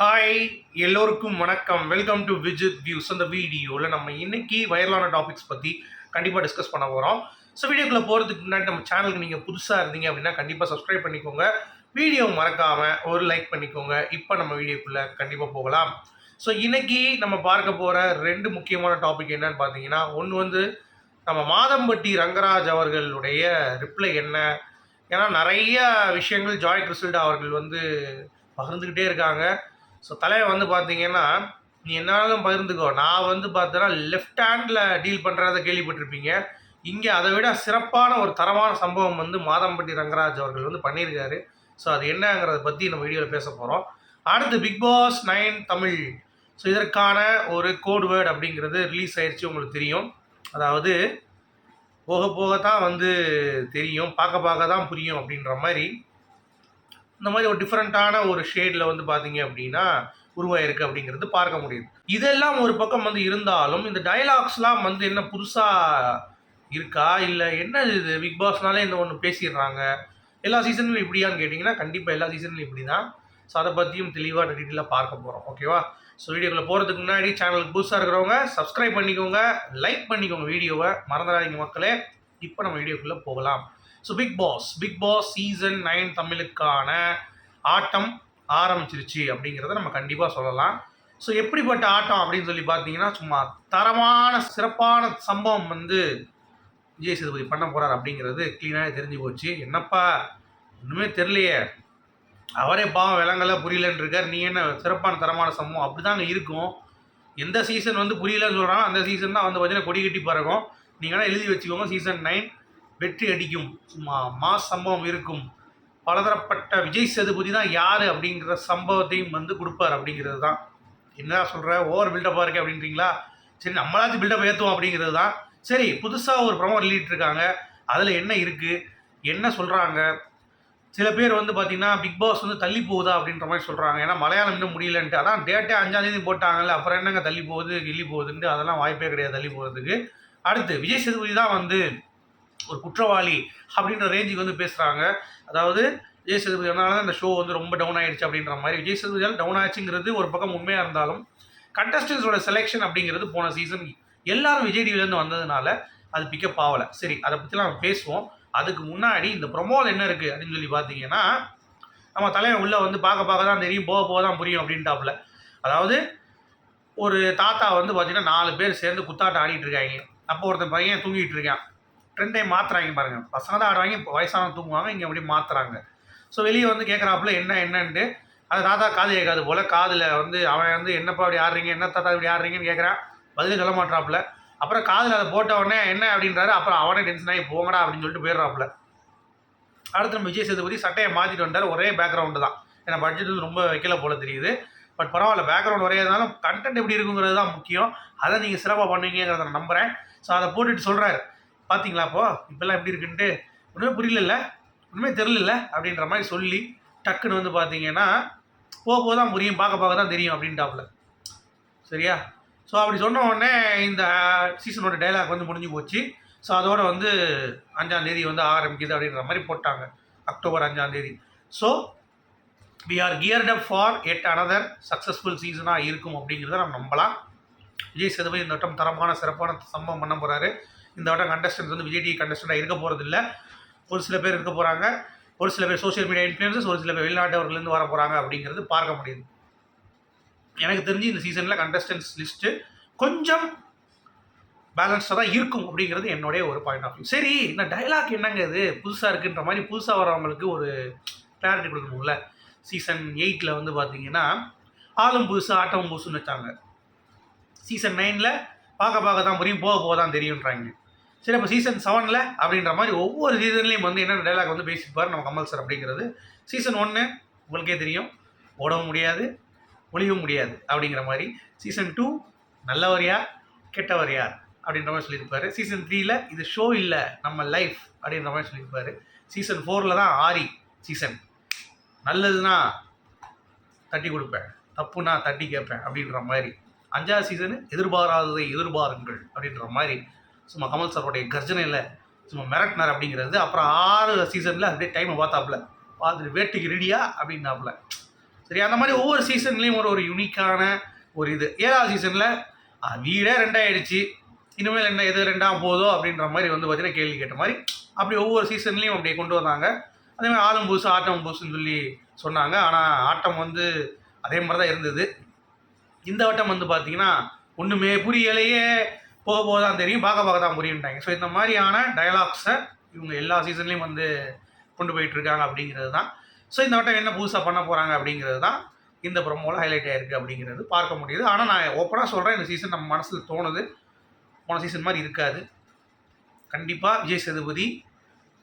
Hi, எல்லோருக்கும் வணக்கம். Welcome to Vijith views. அந்த வீடியோவில் நம்ம இன்னைக்கு வைரலான டாபிக்ஸ் பற்றி கண்டிப்பாக டிஸ்கஸ் பண்ண போகிறோம். ஸோ வீடியோக்குள்ளே போகிறதுக்கு முன்னாடி நம்ம சேனலுக்கு நீங்கள் புதுசாக இருந்தீங்க அப்படின்னா கண்டிப்பாக சப்ஸ்கிரைப் பண்ணிக்கோங்க. வீடியோ மறக்காமல் ஒரு லைக் பண்ணிக்கோங்க. இப்போ நம்ம வீடியோக்குள்ளே கண்டிப்பாக போகலாம். ஸோ இன்னைக்கு நம்ம பார்க்க போகிற ரெண்டு முக்கியமான டாபிக் என்னன்னு பார்த்தீங்கன்னா, ஒன்று வந்து நம்ம மாதம்பட்டி ரங்கராஜ் அவர்களுடைய ரிப்ளை என்ன. ஏன்னா நிறைய விஷயங்கள் ஜாய் கிறிஸ்டல்டா அவர்கள் வந்து பகிர்ந்துக்கிட்டே இருக்காங்க. ஸோ தலைவர் வந்து பார்த்தீங்கன்னா, நீ என்னாலும் பகிர்ந்துக்கோ, நான் வந்து பார்த்தோன்னா லெஃப்ட் ஹேண்டில் டீல் பண்ணுறத கேள்விப்பட்டிருப்பீங்க. இங்கே அதை விட சிறப்பான ஒரு தரமான சம்பவம் வந்து மாதம்பட்டி ரங்கராஜ் அவர்கள் வந்து பண்ணியிருக்காரு. ஸோ அது என்னங்கிறத பற்றி நம்ம வீடியோவில் பேச போகிறோம். அடுத்து பிக் பாஸ் 9 தமிழ். ஸோ இதற்கான ஒரு கோட் வேர்ட் அப்படிங்கிறது ரிலீஸ் ஆயிடுச்சு, உங்களுக்கு தெரியும். அதாவது போக போக தான் வந்து தெரியும், பார்க்க பார்க்க தான் புரியும் அப்படின்ற மாதிரி இந்த மாதிரி ஒரு டிஃப்ரெண்ட்டான ஒரு ஷேடில் வந்து பார்த்தீங்க அப்படின்னா உருவாயிருக்கு அப்படிங்கிறது பார்க்க முடியுது. இதெல்லாம் ஒரு பக்கம் வந்து இருந்தாலும் இந்த டயலாக்ஸ்லாம் வந்து என்ன புதுசாக இருக்கா, இல்லை என்ன இது பிக் பாஸ்னாலே இந்த ஒன்று பேசிடுறாங்க, எல்லா சீசன்லையும் இப்படியான்னு கேட்டிங்கன்னா கண்டிப்பாக எல்லா சீசன்லையும் இப்படி தான். ஸோ அதை பற்றியும் தெளிவாக டீட்டெயிலாக பார்க்க போகிறோம். ஓகேவா? ஸோ வீடியோக்குள்ளே போகிறதுக்கு முன்னாடி சேனலுக்கு புதுசாக இருக்கிறவங்க சப்ஸ்கிரைப் பண்ணிக்கோங்க, லைக் பண்ணிக்கோங்க, வீடியோவை மறந்துடாதீங்க மக்களே. இப்போ நம்ம வீடியோக்குள்ளே போகலாம். ஸோ பிக் பாஸ் சீசன் 9 தமிழுக்கான ஆட்டம் ஆரம்பிச்சிருச்சு அப்படிங்கிறத நம்ம கண்டிப்பாக சொல்லலாம். ஸோ எப்படிப்பட்ட ஆட்டம் அப்படின்னு சொல்லி பார்த்தீங்கன்னா, சும்மா தரமான சிறப்பான சம்பவம் வந்து விஜய் சேதுபதி பண்ண போகிறார் அப்படிங்கிறது க்ளீனாக தெரிஞ்சு போச்சு. என்னப்பா ஒன்றுமே தெரியலையே, அவரே பாவம் விலங்கல புரியலன்னு இருக்கார், நீ என்ன சிறப்பான தரமான சம்பவம் அப்படி தாங்க இருக்கும். எந்த சீசன் வந்து புரியலன்னு சொல்கிறாங்க அந்த சீசன் தான் வந்து பார்த்தீங்கன்னா கொடி கட்டி பறக்கும். நீங்கள் எழுதி வச்சுக்கோங்க, சீசன் 9 வெற்றி அடிக்கும், சும்மா மாஸ் சம்பவம் இருக்கும். பலதரப்பட்ட விஜய் சேதுபதி தான் யார் அப்படிங்கிற சம்பவத்தையும் வந்து கொடுப்பார் அப்படிங்கிறது தான். என்ன சொல்கிற, ஓவர் பில்டப்பாக இருக்கே அப்படின்றீங்களா? சரி, நம்மளாச்சும் பில்டப் ஏற்றுவோம் அப்படிங்கிறது தான். சரி, புதுசாக ஒரு ப்ரமோ வெளியிட்டிருக்காங்க, அதில் என்ன இருக்குது, என்ன சொல்கிறாங்க. சில பேர் வந்து பார்த்திங்கன்னா பிக் பாஸ் வந்து தள்ளி போகுதா அப்படின்ற மாதிரி சொல்கிறாங்க. ஏன்னா மலையாளம் இன்னும் முடியலன்ட்டு. அதான் டேட்டே 5ஆம் தேதி போட்டாங்கல்ல, அப்புறம் என்னங்க தள்ளி போகுது கிள்ளி போகுதுன்ட்டு, அதெல்லாம் வாய்ப்பே கிடையாது தள்ளி போகிறதுக்கு. அடுத்து விஜய் சேதுபதி தான் வந்து ஒரு குற்றவாளி அப்படின்ற ரேஞ்சுக்கு வந்து பேசுகிறாங்க. அதாவது விஜய் சேதுபதினால தான் இந்த ஷோ வந்து ரொம்ப டவுன் ஆகிடுச்சு அப்படின்ற மாதிரி. விஜய் சேதுபதியால் டவுன் ஆச்சுங்கிறது ஒரு பக்கம் உண்மையாக இருந்தாலும் கண்டஸ்டன்ஸோட செலெக்ஷன் அப்படிங்கிறது போன சீசன் எல்லாரும் விஜய் டிவிலேருந்து வந்ததுனால அது பிக்கப் ஆகலை. சரி, அதை பற்றிலாம் நம்ம பேசுவோம். அதுக்கு முன்னாடி இந்த ப்ரொமோவில் என்ன இருக்குது அப்படின்னு சொல்லி பார்த்தீங்கன்னா, நம்ம தலைவன் உள்ளே வந்து பார்க்க தான் தெரியும், போக போக தான் புரியும் அப்படின்ட்டாப்புல. அதாவது ஒரு தாத்தா வந்து பார்த்தீங்கன்னா 4 பேர் சேர்ந்து குத்தாட்டம் ஆடிட்டு இருக்காங்க. அப்போ ஒருத்தன் பையன் தூங்கிட்டு இருக்கான். ட்ரெண்ட் டைம் மாற்றுறாங்க பாருங்கள். பசங்க தான் ஆடுவாங்க, இப்போ வயசானவங்க தூங்குவாங்க, இங்கே அப்படி மாற்றுறாங்க. ஸோ வெளியே வந்து கேட்குறாப்புல என்னன்ட்டு. அது தாத்தா காது கேட்காது போல். காதில் வந்து அவன் வந்து என்னப்பா இப்படி ஆடுறீங்க, என்ன தாத்தா இப்படி ஆடுறீங்கன்னு கேட்குறான். பதிலே சொல்ல மாட்டாப்புல. அப்புறம் காதில் அதை போட்ட உடனே என்ன அப்படின்றாரு. அப்புறம் அவனே டென்ஷன் ஆகி போங்கடா அப்படின்னு சொல்லிட்டு போயிடுறாப்புல. அடுத்து நம்ம விஜய் சேதுபதி சட்டையை மாற்றிட்டு வந்தார். ஒரே பேக்ரவுண்டு தான். ஏன்னா பட்ஜெட் வந்து ரொம்ப வைக்கல போல் தெரியுது. பட் பரவாயில்ல, பேக்ரவுண்ட் ஒரே இருந்தாலும் கண்டென்ட் எப்படி இருக்குங்கிறது தான் முக்கியம். அதை நீங்கள் சிறப்பாக பண்ணுவீங்கிறத நான் நம்புகிறேன். ஸோ அதை போட்டுட்டு சொல்கிறாரு, பார்த்தீங்களா இப்போல்லாம் எப்படி இருக்குன்ட்டு, ஒன்றுமே புரியல, ஒன்றுமே தெரியல அப்படின்ற மாதிரி சொல்லி டக்குன்னு வந்து பார்த்தீங்கன்னா போக தான் புரியும், பார்க்க தான் தெரியும் அப்படின்ட்டாப்புல. சரியா? ஸோ அப்படி சொன்ன உடனே இந்த சீசனோட டைலாக் வந்து முடிஞ்சு போச்சு. ஸோ அதோடு வந்து 5ஆம் தேதி வந்து ஆரம்பிக்குது அப்படின்ற மாதிரி போட்டாங்க, அக்டோபர் 5ஆம் தேதி. So we are geared up for yet another successful சீசனாக இருக்கும் அப்படிங்கிறத நம்ம நம்பலாம். விஜய் சேதுபதி இந்த வட்டம் தரமான சிறப்பான சம்பவம் பண்ண போகிறாரு. இந்த வட்டம் கண்டஸ்டன்ஸ் வந்து விஜய் டிவி கண்டஸ்டண்டாக இருக்க போகிறது இல்லை. ஒரு சில பேர் இருக்க போகிறாங்க, ஒரு சில பேர் சோஷியல் மீடியா இன்ஃப்ளூயன்சஸ், ஒரு சில பேர் வெளிநாட்டவர்கள்லேருந்து வர போகிறாங்க அப்படிங்கிறது பார்க்க முடியுது. எனக்கு தெரிஞ்சு இந்த சீசனில் கண்டஸ்டன்ஸ் லிஸ்ட்டு கொஞ்சம் பேலன்ஸ்டாக தான் இருக்கும் அப்படிங்கிறது என்னுடைய ஒரு பாயிண்ட் ஆஃப் வியூ. சரி, இந்த டைலாக் என்னங்க இது புதுசாக இருக்குன்ற மாதிரி புதுசாக வரவங்களுக்கு ஒரு கிளாரிட்டி கொடுக்கணும்ல. சீசன் 8 வந்து பார்த்தீங்கன்னா ஆளும் புதுசு ஆட்டமும் புதுசுன்னு வச்சாங்க. சீசன் 9 பார்க்க தான் புரியும், போக தான் தெரியுன்றாங்க. சரி, அப்போ சீசன் 7 அப்படின்ற மாதிரி ஒவ்வொரு சீசன்லேயும் வந்து என்னென்ன டைலாக் வந்து பேசிப்பார் நம்ம கமல் சார் அப்படிங்கிறது. சீசன் 1 உங்களுக்கே தெரியும், ஓடவும் முடியாது ஒளியவும் முடியாது அப்படிங்கிற மாதிரி. சீசன் 2 நல்லவர் யார் கெட்டவர் யார் அப்படின்ற மாதிரி சொல்லியிருப்பார். சீசன் 3 இது ஷோ இல்லை நம்ம லைஃப் அப்படின்ற மாதிரி சொல்லியிருப்பார். சீசன் 4 தான் ஆரி சீசன், நல்லதுன்னா தட்டி கொடுப்பேன், தப்புனா தட்டி கேட்பேன் அப்படின்ற மாதிரி. 5ஆவது சீசனு எதிர்பாராததை எதிர்பாருங்கள் அப்படின்ற மாதிரி சும்மா கமல் சாரோடைய கர்ஜனையில் சும்மா மிரட்டினார் அப்படிங்கிறது. அப்புறம் 6 சீசனில் அப்படியே டைமை பார்த்தாப்புல, பார்த்துட்டு வேட்டைக்கு ரெடியா அப்படின்னாப்புல. சரி, அந்த மாதிரி ஒவ்வொரு சீசன்லேயும் ஒரு யூனிக்கான ஒரு இது. 7வது சீசனில் வீடே 2 ஆயிடுச்சு, இனிமேல் என்ன எது 2ஆக போதோ அப்படின்ற மாதிரி வந்து பார்த்தீங்கன்னா கேள்வி கேட்ட மாதிரி அப்படி ஒவ்வொரு சீசன்லேயும் அப்படியே கொண்டு வந்தாங்க. அதேமாதிரி ஆளும் புதுசு ஆட்டம் புதுசுன்னு சொல்லி சொன்னாங்க. ஆனால் ஆட்டம் வந்து அதே மாதிரி தான் இருந்தது. இந்த வட்டம் வந்து பார்த்தீங்கன்னா ஒன்றுமே புரியலையே, போக போக தான் தெரியும், பார்க்க தான் புரியுன்ட்டாங்க. ஸோ இந்த மாதிரியான டயலாக்ஸை இவங்க எல்லா சீசன்லேயும் வந்து கொண்டு போயிட்டுருக்காங்க அப்படிங்கிறது தான். ஸோ இந்த வட்டம் என்ன புதுசாக பண்ண போகிறாங்க அப்படிங்கிறது தான் இந்த ப்ரோமோவில் ஹைலைட் ஆகிருக்கு அப்படிங்கிறது பார்க்க முடியுது. ஆனால் நான் ஓப்பனாக சொல்கிறேன், இந்த சீசன் நம்ம மனசில் தோணுது போன சீசன் மாதிரி இருக்காது. கண்டிப்பாக விஜய் சேதுபதி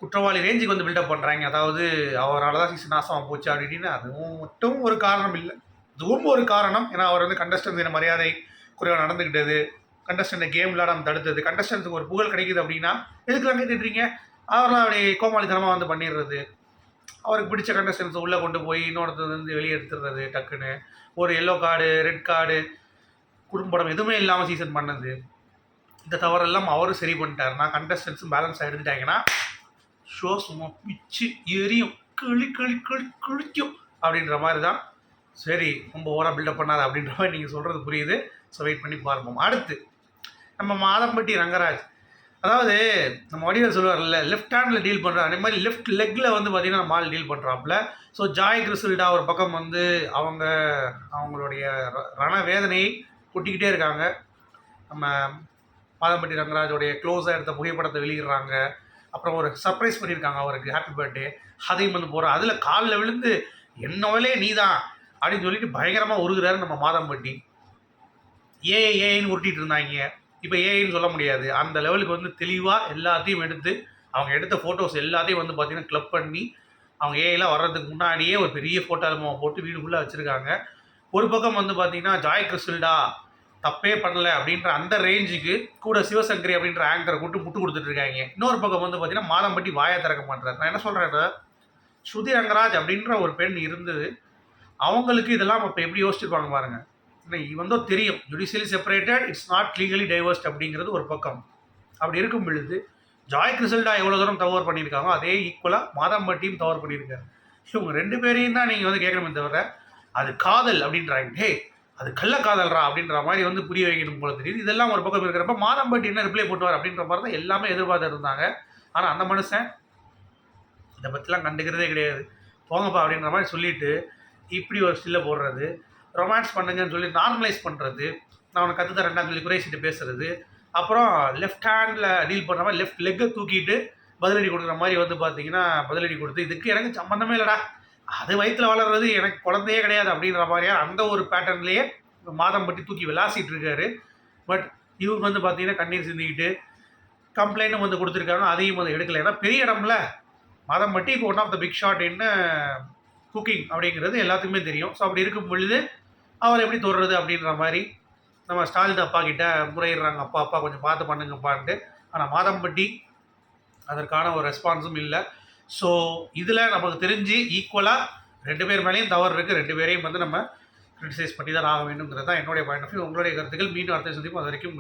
குற்றவாளி ரேஞ்சுக்கு வந்து பில்டப் பண்ணுறாங்க. அதாவது அவரால் தான் சீசன் நாசமாக போச்சு அப்படின்னு அதுவும் மட்டும் ஒரு காரணம் இல்லை, இதுவும் ஒரு காரணம். ஏன்னா அவர் வந்து கண்டஸ்டன்ஸ் மரியாதை குறைவாக நடந்துக்கிட்டது, கண்டஸ்டன்ட் கேம் விளாடாம தடுத்தது, கண்டஸ்டன்ஸுக்கு ஒரு புகழ் கிடைக்குது அப்படின்னா எதுக்குலாம் கேட்டுட்றீங்க, அவரெல்லாம் அப்படியே கோமாளித்தனமாக வந்து பண்ணிடுறது, அவருக்கு பிடிச்ச கண்டஸ்டன்ஸை உள்ளே கொண்டு போய் இன்னொருத்தர் வந்து வெளியே எடுத்துடுறது டக்குன்னு, ஒரு எல்லோ கார்டு ரெட் கார்டு குறும்படம் எதுவுமே இல்லாமல் சீசன் பண்ணது. இந்த தவறெல்லாம் அவரும் சரி பண்ணிட்டாருன்னா கண்டஸ்டன்ஸும் பேலன்ஸாக எடுத்துட்டாங்கன்னா ஷோ சும்மா பிச்சு எரியும், கிழிக்கும் அப்படின்ற மாதிரி தான். சரி, ரொம்ப ஓவராக பில்டப் பண்ணாது அப்படின்ற மாதிரி நீங்கள் சொல்கிறது புரியுது. ஸோ வெயிட் பண்ணி பார்ப்போம். அடுத்து நம்ம மாதம்பட்டி ரங்கராஜ், அதாவது நம்ம வடிவேல் சொல்லுவார்ல, லெஃப்ட் ஹேண்டில் டீல் பண்ணுற அதே மாதிரி லெஃப்ட் லெக்கில் வந்து பார்த்திங்கன்னா நம்ம ஆள் டீல் பண்ணுறாப்புல. ஸோ ஜாய் கிறிஸ்டல்டா ஒரு பக்கம் வந்து அவங்களுடைய ரண வேதனையை கொட்டிக்கிட்டே இருக்காங்க. நம்ம மாதம்பட்டி ரங்கராஜோடைய க்ளோஸாக எடுத்த புகைப்படத்தை வெளியிடுறாங்க. அப்புறம் ஒரு சர்ப்ரைஸ் பண்ணியிருக்காங்க அவருக்கு, ஹாப்பி பர்த்டே, அதையும் வந்து போகிறோம். அதில் காலில் விழுந்து என்னவலே நீ தான் அப்படின்னு சொல்லிட்டு பயங்கரமாக உருகிறாரு நம்ம மாதம்பட்டி. ஏஐன்னு உருட்டிகிட்டு இருந்தாங்க, இப்போ ஏஐன்னு சொல்ல முடியாது, அந்த லெவலுக்கு வந்து தெளிவாக எல்லாத்தையும் எடுத்து அவங்க எடுத்த ஃபோட்டோஸ் எல்லாத்தையும் வந்து பார்த்திங்கன்னா கிளப் பண்ணி அவங்க ஏஐலாம் வர்றதுக்கு முன்னாடியே ஒரு பெரிய ஃபோட்டோ ஆல்பம் போட்டு வீடு ஃபுல்லாக வச்சுருக்காங்க. ஒரு பக்கம் வந்து பார்த்திங்கன்னா ஜாய் கிறிஸ்டல்டா தப்பே பண்ணலை அப்படின்ற அந்த ரேஞ்சுக்கு கூட சிவசங்கரி அப்படின்ற ஆங்கரை கூட்டு முட்டு கொடுத்துட்ருக்காங்க. இன்னொரு பக்கம் வந்து பார்த்திங்கன்னா மாதம்பட்டி வாயை திறக்க மாட்டேறாரு. நான் என்ன சொல்கிறேன்னா, ஸ்ருதி ரங்கராஜ் அப்படின்ற ஒரு பெண் இருந்தது, அவங்களுக்கு இதெல்லாம் இப்போ எப்படி யோசிச்சிருப்பாங்க பாருங்கள். இல்லை இவந்தோ தெரியும் judicially separated, it's not legally divorced அப்படிங்கிறது ஒரு பக்கம். அப்படி இருக்கும் பொழுது ஜாய் கிறிஸ்டல்டா எவ்வளோ தூரம் தவறு பண்ணியிருக்காங்க, அதே ஈக்குவலாக மாதம்பட்டியும் தவறு பண்ணியிருக்காரு. இவங்க 2 பேரையும் தான் நீங்கள் வந்து கேட்கணுமே தவிர அது காதல் அப்படின்றாங்க, ஹே அது கள்ளக்காதல்ரா அப்படின்ற மாதிரி வந்து புரிய வைக்கணும் போல தெரியுது. இதெல்லாம் ஒரு பக்கம் இருக்கிறப்ப மாதம்பட்டி என்ன ரிப்ளை போட்டுவார் அப்படின்ற மாதிரி தான் எல்லாமே எதிர்பார்த்து இருந்தாங்க. ஆனால் அந்த மனுஷன் இதை பற்றிலாம் கண்டுக்கிறதே கிடையாது, போங்கப்பா அப்படின்ற மாதிரி சொல்லிவிட்டு இப்படி ஒரு ஸ்டில்லை போடுறது, ரொமான்ஸ் பண்ணுங்கன்னு சொல்லி நார்மலைஸ் பண்ணுறது, நான் அவனை கற்றுத்தரேன்டான்னு சொல்லி குறைச்சிட்டு பேசுகிறது, அப்புறம் லெஃப்ட் ஹேண்டில் டீல் பண்ணுற மாதிரி லெஃப்ட் லெக்கை தூக்கிட்டு பதிலடி கொடுக்குற மாதிரி வந்து பார்த்தீங்கன்னா பதிலடி கொடுத்து, இதுக்கு எனக்கு சம்மந்தமே இல்லைடா, அது வயிற்றில் வளர்றது எனக்கு குழந்தையே கிடையாது அப்படின்ற மாதிரியா அந்த ஒரு பேட்டர்ன்லேயே மாதம்பட்டி தூக்கி விளாசிட்டு இருக்காரு. பட் இவங்க வந்து பார்த்தீங்கன்னா கண்ணீர் சிந்திக்கிட்டு கம்ப்ளைண்ட்டும் வந்து கொடுத்துருக்காங்க, அதையும் வந்து எடுக்கலை. ஏன்னா பெரிய இடம்ல மாதம்பட்டி இப்போ one of the big shot என்ன குக்கிங் அப்படிங்கிறது எல்லாத்துக்குமே தெரியும். ஸோ அப்படி இருக்கும் பொழுது அவர் எப்படி தொடுறது அப்படின்ற மாதிரி நம்ம ஸ்டாலின் அப்பா கிட்ட முறையிடுறாங்க, அப்பா கொஞ்சம் பார்த்து பண்ணுங்கப்பான்ட்டு. ஆனால் மாதம்பட்டி அதற்கான ஒரு ரெஸ்பான்ஸும் இல்லை. ஸோ இதில் நமக்கு தெரிஞ்சு ஈக்குவலாக 2 பேர் மேலேயும் தவறு இருக்குது, 2 பேரையும் வந்து நம்ம கிரிட்டிசைஸ் பண்ணி தான் ஆக வேண்டுங்கிறது தான் என்னுடைய பாயிண்ட் ஆஃப் வியூ. உங்களுடைய கருத்துக்கள் மீண்டும் அடுத்த சந்திப்போம். அது வரைக்கும்